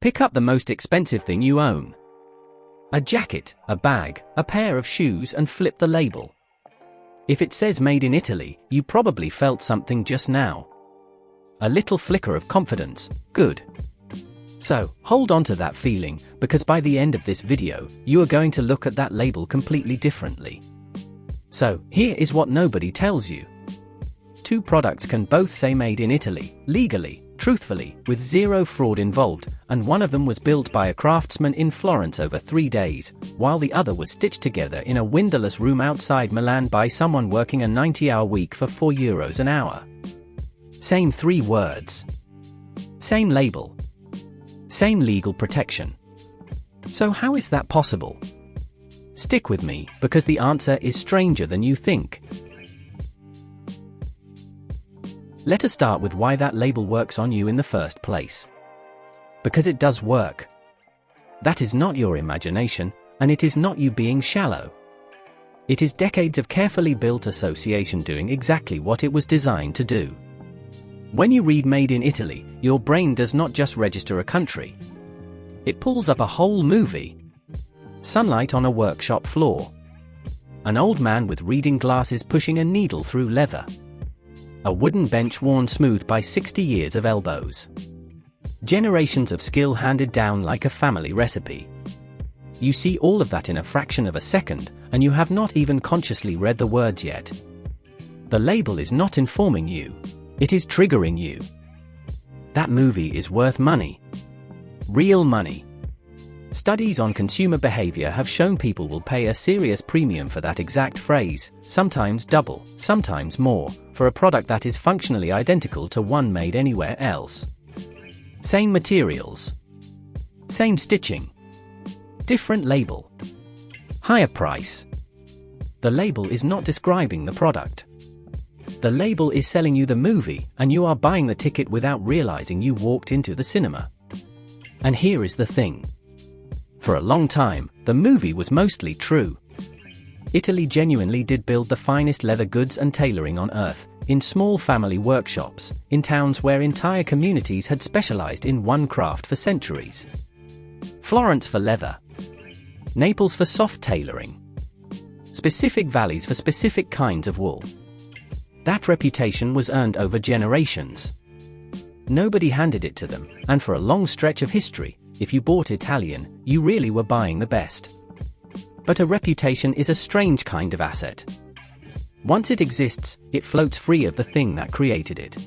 Pick up the most expensive thing you own. A jacket, a bag, a pair of shoes, and flip the label. If it says Made in Italy, you probably felt something just now. A little flicker of confidence. Good. So, hold on to that feeling, because by the end of this video, you are going to look at that label completely differently. So, here is what nobody tells you. Two products can both say Made in Italy, legally, truthfully, with zero fraud involved, and one of them was built by a craftsman in Florence over 3 days, while the other was stitched together in a windowless room outside Milan by someone working a 90-hour week for €4 an hour. Same 3 words. Same label. Same legal protection. So how is that possible? Stick with me, because the answer is stranger than you think. Let us start with why that label works on you in the first place. Because it does work. That is not your imagination, and it is not you being shallow. It is decades of carefully built association doing exactly what it was designed to do. When you read Made in Italy, your brain does not just register a country. It pulls up a whole movie. Sunlight on a workshop floor. An old man with reading glasses pushing a needle through leather. A wooden bench worn smooth by 60 years of elbows. Generations of skill handed down like a family recipe. You see all of that in a fraction of a second, and you have not even consciously read the words yet. The label is not informing you. It is triggering you. That movie is worth money. Real money. Studies on consumer behavior have shown people will pay a serious premium for that exact phrase, sometimes double, sometimes more, for a product that is functionally identical to one made anywhere else. Same materials. Same stitching. Different label. Higher price. The label is not describing the product. The label is selling you the movie, and you are buying the ticket without realizing you walked into the cinema. And here is the thing. For a long time, the movie was mostly true. Italy genuinely did build the finest leather goods and tailoring on earth, in small family workshops, in towns where entire communities had specialized in one craft for centuries. Florence for leather. Naples for soft tailoring. Specific valleys for specific kinds of wool. That reputation was earned over generations. Nobody handed it to them, and for a long stretch of history, if you bought Italian, you really were buying the best. But a reputation is a strange kind of asset. Once it exists, it floats free of the thing that created it.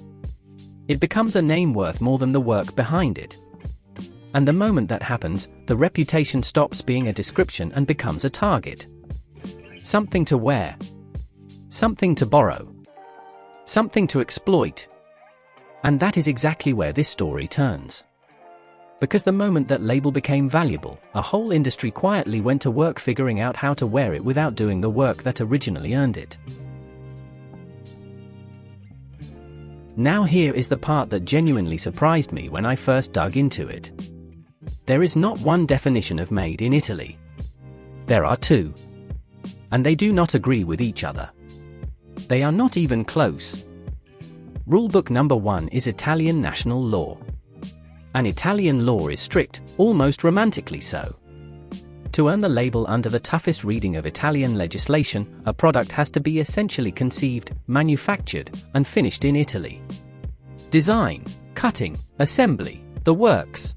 It becomes a name worth more than the work behind it. And the moment that happens, the reputation stops being a description and becomes a target. Something to wear. Something to borrow. Something to exploit. And that is exactly where this story turns. Because the moment that label became valuable, a whole industry quietly went to work figuring out how to wear it without doing the work that originally earned it. Now here is the part that genuinely surprised me when I first dug into it. There is not one definition of Made in Italy. There are 2. And they do not agree with each other. They are not even close. Rulebook number 1 is Italian national law. And Italian law is strict, almost romantically so. To earn the label under the toughest reading of Italian legislation, a product has to be essentially conceived, manufactured, and finished in Italy. Design, cutting, assembly, the works.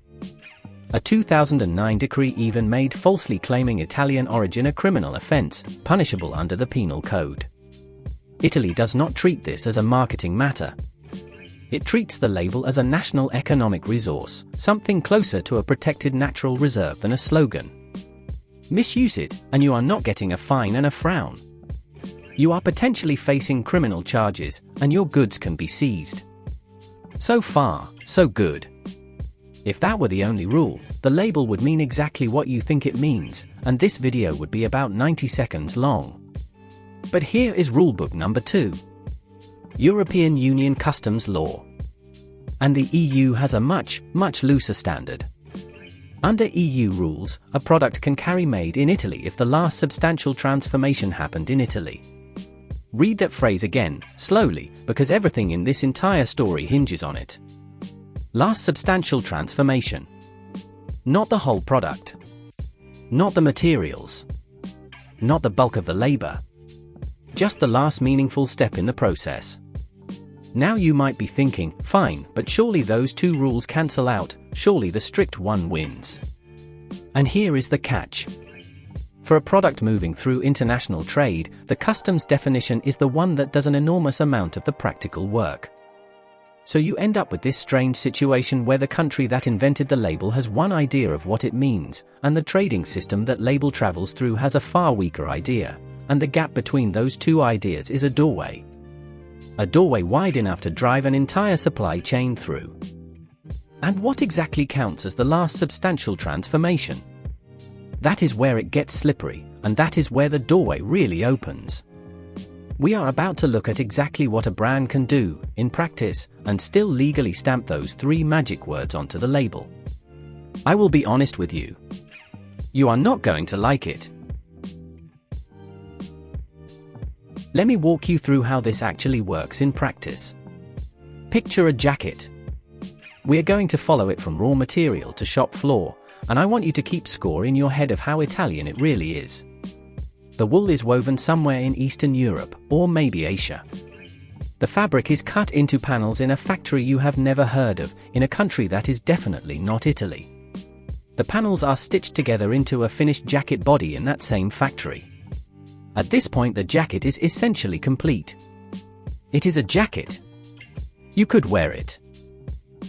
A 2009 decree even made falsely claiming Italian origin a criminal offense, punishable under the Penal Code. Italy does not treat this as a marketing matter. It treats the label as a national economic resource, something closer to a protected natural reserve than a slogan. Misuse it, and you are not getting a fine and a frown. You are potentially facing criminal charges, and your goods can be seized. So far, so good. If that were the only rule, the label would mean exactly what you think it means, and this video would be about 90 seconds long. But here is rulebook number 2. European Union Customs Law. And the EU has a much, much looser standard. Under EU rules, a product can carry Made in Italy if the last substantial transformation happened in Italy. Read that phrase again, slowly, because everything in this entire story hinges on it. Last substantial transformation. Not the whole product. Not the materials. Not the bulk of the labor. Just the last meaningful step in the process. Now you might be thinking, fine, but surely those two rules cancel out, surely the strict one wins. And here is the catch. For a product moving through international trade, the customs definition is the one that does an enormous amount of the practical work. So you end up with this strange situation where the country that invented the label has one idea of what it means, and the trading system that label travels through has a far weaker idea, and the gap between those two ideas is a doorway. A doorway wide enough to drive an entire supply chain through. And what exactly counts as the last substantial transformation? That is where it gets slippery, and that is where the doorway really opens. We are about to look at exactly what a brand can do, in practice, and still legally stamp those three magic words onto the label. I will be honest with you. You are not going to like it. Let me walk you through how this actually works in practice. Picture a jacket. We are going to follow it from raw material to shop floor, and I want you to keep score in your head of how Italian it really is. The wool is woven somewhere in Eastern Europe, or maybe Asia. The fabric is cut into panels in a factory you have never heard of, in a country that is definitely not Italy. The panels are stitched together into a finished jacket body in that same factory. At this point, the jacket is essentially complete. It is a jacket. You could wear it.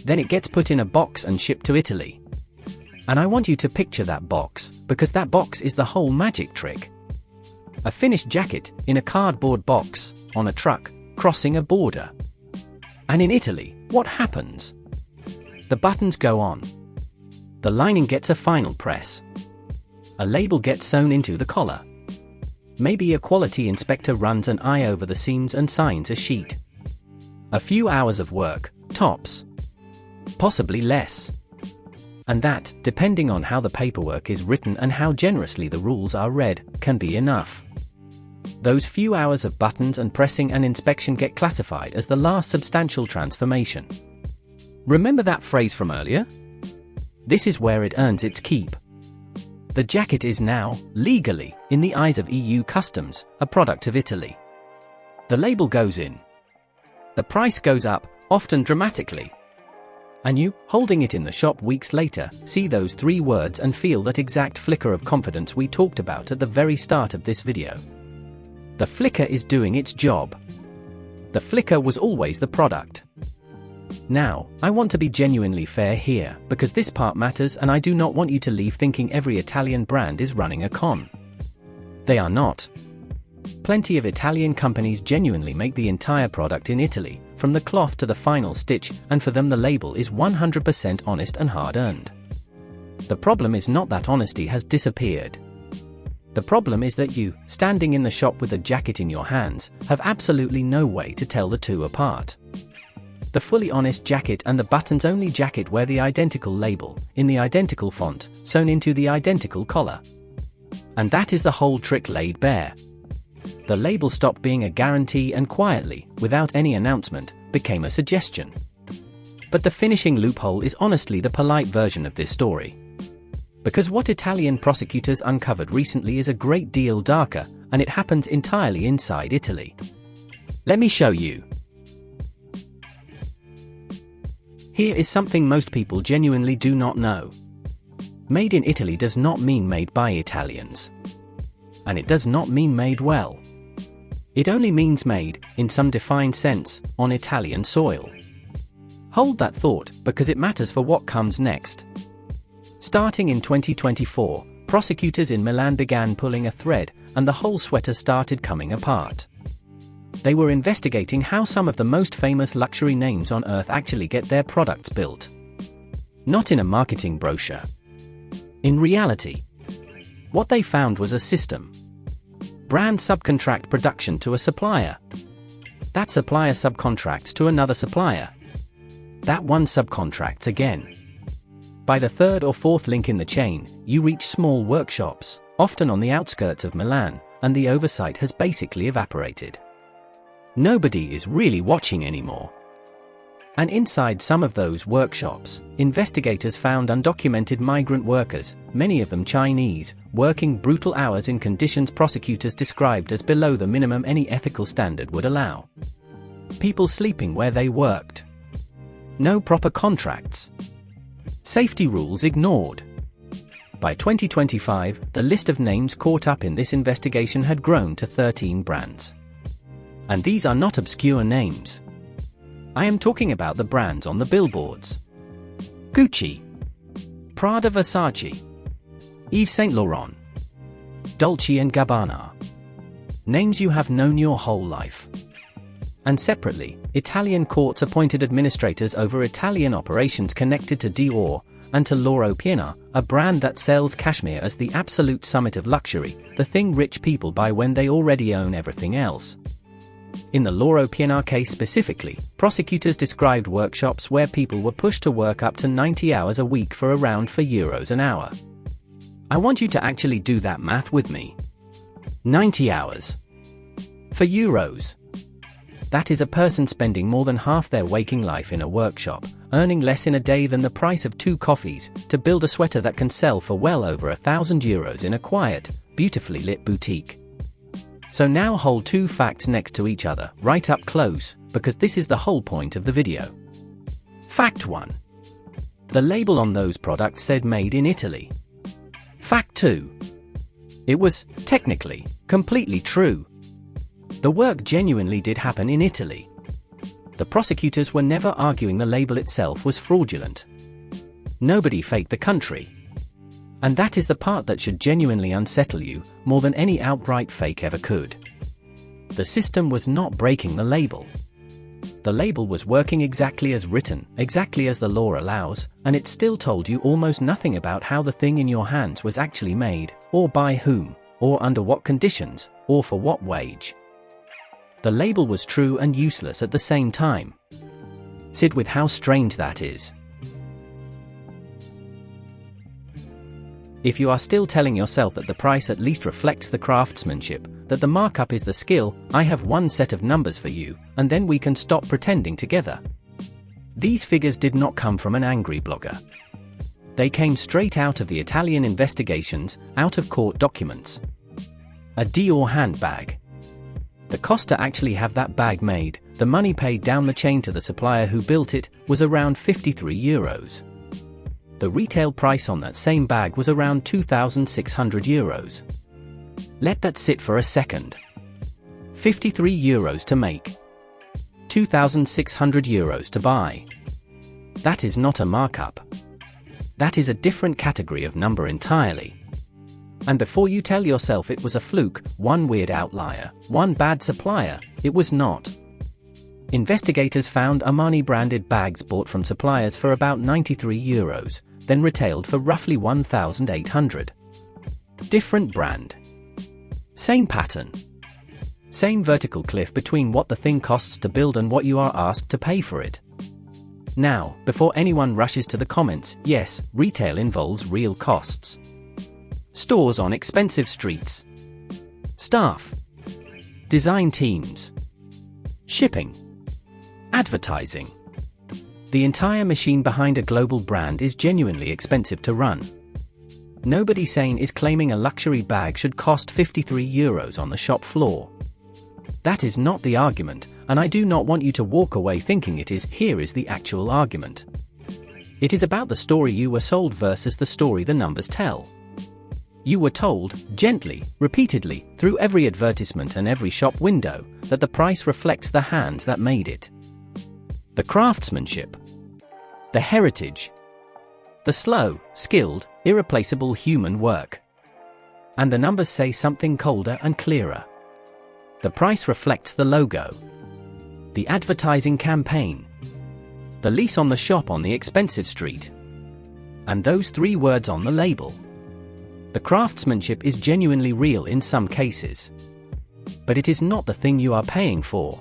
Then it gets put in a box and shipped to Italy. And I want you to picture that box, because that box is the whole magic trick. A finished jacket, in a cardboard box, on a truck, crossing a border. And in Italy, what happens? The buttons go on. The lining gets a final press. A label gets sewn into the collar. Maybe a quality inspector runs an eye over the seams and signs a sheet. A few hours of work, tops. Possibly less. And that, depending on how the paperwork is written and how generously the rules are read, can be enough. Those few hours of buttons and pressing and inspection get classified as the last substantial transformation. Remember that phrase from earlier? This is where it earns its keep. The jacket is now, legally, in the eyes of EU customs, a product of Italy. The label goes in. The price goes up, often dramatically. And you, holding it in the shop weeks later, see those three words and feel that exact flicker of confidence we talked about at the very start of this video. The flicker is doing its job. The flicker was always the product. Now, I want to be genuinely fair here, because this part matters and I do not want you to leave thinking every Italian brand is running a con. They are not. Plenty of Italian companies genuinely make the entire product in Italy, from the cloth to the final stitch, and for them the label is 100% honest and hard-earned. The problem is not that honesty has disappeared. The problem is that you, standing in the shop with a jacket in your hands, have absolutely no way to tell the two apart. The fully honest jacket and the buttons-only jacket wear the identical label, in the identical font, sewn into the identical collar. And that is the whole trick laid bare. The label stopped being a guarantee and quietly, without any announcement, became a suggestion. But the finishing loophole is honestly the polite version of this story. Because what Italian prosecutors uncovered recently is a great deal darker, and it happens entirely inside Italy. Let me show you. Here is something most people genuinely do not know. Made in Italy does not mean made by Italians. And it does not mean made well. It only means made, in some defined sense, on Italian soil. Hold that thought, because it matters for what comes next. Starting in 2024, prosecutors in Milan began pulling a thread, and the whole sweater started coming apart. They were investigating how some of the most famous luxury names on earth actually get their products built. Not in a marketing brochure. In reality. What they found was a system. Brand subcontract production to a supplier. That supplier subcontracts to another supplier. That one subcontracts again. By the third or fourth link in the chain, you reach small workshops, often on the outskirts of Milan, and the oversight has basically evaporated. Nobody is really watching anymore. And inside some of those workshops, investigators found undocumented migrant workers, many of them Chinese, working brutal hours in conditions prosecutors described as below the minimum any ethical standard would allow. People sleeping where they worked. No proper contracts. Safety rules ignored. By 2025, the list of names caught up in this investigation had grown to 13 brands. And these are not obscure names. I am talking about the brands on the billboards. Gucci, Prada, Versace, Yves Saint Laurent, Dolce & Gabbana. Names you have known your whole life. And separately, Italian courts appointed administrators over Italian operations connected to Dior and to Loro Piana, a brand that sells cashmere as the absolute summit of luxury, the thing rich people buy when they already own everything else. In the Loro Piana case specifically, prosecutors described workshops where people were pushed to work up to 90 hours a week for around €4 an hour. I want you to actually do that math with me. 90 hours. For euros. That is a person spending more than half their waking life in a workshop, earning less in a day than the price of 2 coffees, to build a sweater that can sell for well over €1,000 in a quiet, beautifully lit boutique. So now hold 2 facts next to each other, right up close, because this is the whole point of the video. Fact 1. The label on those products said made in Italy. Fact 2. It was, technically, completely true. The work genuinely did happen in Italy. The prosecutors were never arguing the label itself was fraudulent. Nobody faked the country. And that is the part that should genuinely unsettle you, more than any outright fake ever could. The system was not breaking the label. The label was working exactly as written, exactly as the law allows, and it still told you almost nothing about how the thing in your hands was actually made, or by whom, or under what conditions, or for what wage. The label was true and useless at the same time. Sit with how strange that is. If you are still telling yourself that the price at least reflects the craftsmanship, that the markup is the skill, I have one set of numbers for you, and then we can stop pretending together. These figures did not come from an angry blogger. They came straight out of the Italian investigations, out of court documents. A Dior handbag. The cost to actually have that bag made, the money paid down the chain to the supplier who built it, was around €53. The retail price on that same bag was around €2,600. Let that sit for a second. €53 to make. €2,600 to buy. That is not a markup. That is a different category of number entirely. And before you tell yourself it was a fluke, one weird outlier, one bad supplier, it was not. Investigators found Armani-branded bags bought from suppliers for about €93, then retailed for roughly $1,800. Different brand. Same pattern. Same vertical cliff between what the thing costs to build and what you are asked to pay for it. Now, before anyone rushes to the comments, yes, retail involves real costs. Stores on expensive streets. Staff. Design teams. Shipping. Advertising. The entire machine behind a global brand is genuinely expensive to run. Nobody sane is claiming a luxury bag should cost €53 on the shop floor. That is not the argument, and I do not want you to walk away thinking it is. Here is the actual argument. It is about the story you were sold versus the story the numbers tell. You were told, gently, repeatedly, through every advertisement and every shop window, that the price reflects the hands that made it. The craftsmanship. The heritage. The slow, skilled, irreplaceable human work. And the numbers say something colder and clearer. The price reflects the logo. The advertising campaign. The lease on the shop on the expensive street. And those 3 words on the label. The craftsmanship is genuinely real in some cases. But it is not the thing you are paying for.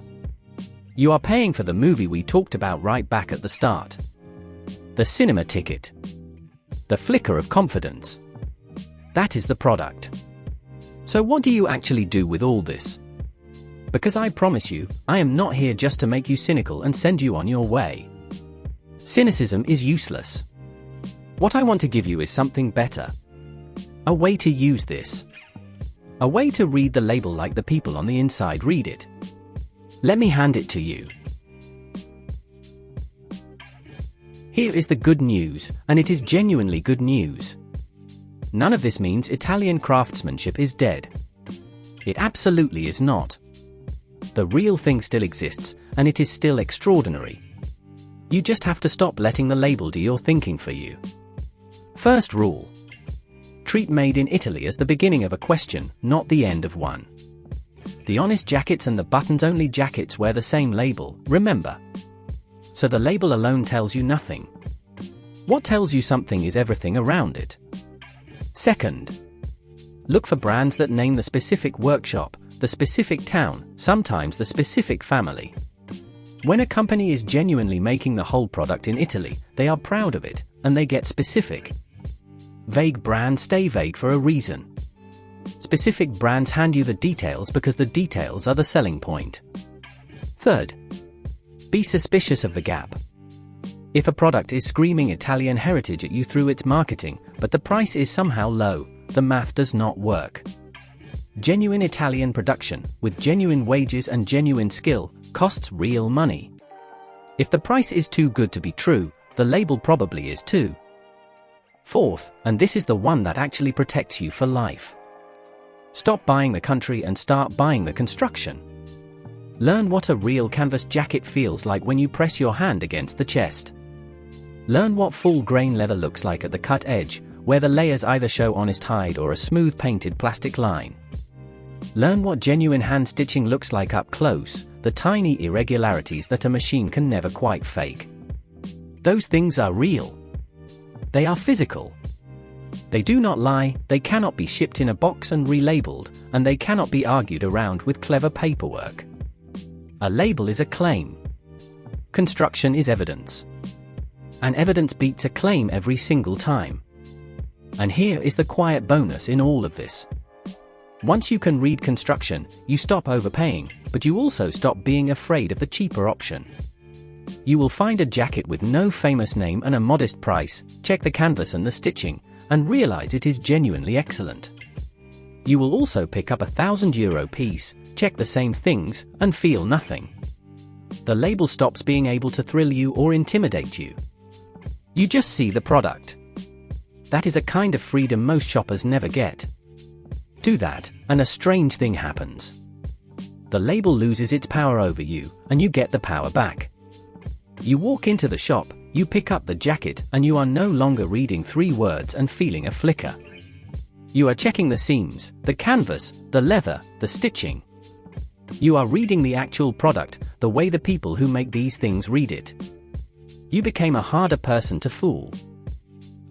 You are paying for the movie we talked about right back at the start. The cinema ticket. The flicker of confidence. That is the product. So what do you actually do with all this? Because I promise you, I am not here just to make you cynical and send you on your way. Cynicism is useless. What I want to give you is something better. A way to use this. A way to read the label like the people on the inside read it. Let me hand it to you. Here is the good news, and it is genuinely good news. None of this means Italian craftsmanship is dead. It absolutely is not. The real thing still exists, and it is still extraordinary. You just have to stop letting the label do your thinking for you. First rule. Treat Made in Italy as the beginning of a question, not the end of one. The honest jackets and the buttons-only jackets wear the same label, remember. So the label alone tells you nothing. What tells you something is everything around it. Second. Look for brands that name the specific workshop, the specific town, sometimes the specific family. When a company is genuinely making the whole product in Italy, they are proud of it, and they get specific. Vague brands stay vague for a reason. Specific brands hand you the details because the details are the selling point. Third. Be suspicious of the gap. If a product is screaming Italian heritage at you through its marketing, but the price is somehow low, the math does not work. Genuine Italian production, with genuine wages and genuine skill, costs real money. If the price is too good to be true, the label probably is too. Fourth, and this is the one that actually protects you for life. Stop buying the country and start buying the construction. Learn what a real canvas jacket feels like when you press your hand against the chest. Learn what full-grain leather looks like at the cut edge, where the layers either show honest hide or a smooth painted plastic line. Learn what genuine hand stitching looks like up close, the tiny irregularities that a machine can never quite fake. Those things are real. They are physical. They do not lie, they cannot be shipped in a box and relabeled, and they cannot be argued around with clever paperwork. A label is a claim. Construction is evidence. And evidence beats a claim every single time. And here is the quiet bonus in all of this. Once you can read construction, you stop overpaying, but you also stop being afraid of the cheaper option. You will find a jacket with no famous name and a modest price, check the canvas and the stitching, and realize it is genuinely excellent. You will also pick up a €1,000 piece, check the same things, and feel nothing. The label stops being able to thrill you or intimidate you. You just see the product. That is a kind of freedom most shoppers never get. Do that, and a strange thing happens. The label loses its power over you, and you get the power back. You walk into the shop, you pick up the jacket, and you are no longer reading 3 words and feeling a flicker. You are checking the seams, the canvas, the leather, the stitching. You are reading the actual product, the way the people who make these things read it. You became a harder person to fool.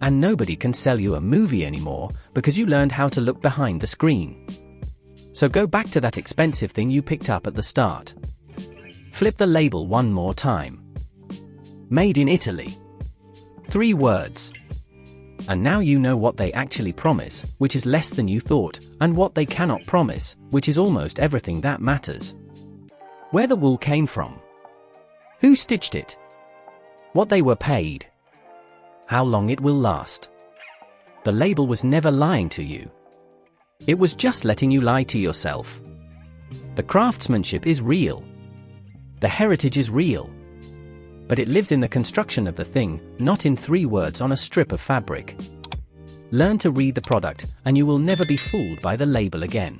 And nobody can sell you a movie anymore, because you learned how to look behind the screen. So go back to that expensive thing you picked up at the start. Flip the label one more time. Made in Italy. 3 words. And now you know what they actually promise, which is less than you thought, and what they cannot promise, which is almost everything that matters. Where the wool came from. Who stitched it. What they were paid. How long it will last. The label was never lying to you. It was just letting you lie to yourself. The craftsmanship is real. The heritage is real. But it lives in the construction of the thing, not in 3 words on a strip of fabric. Learn to read the product, and you will never be fooled by the label again.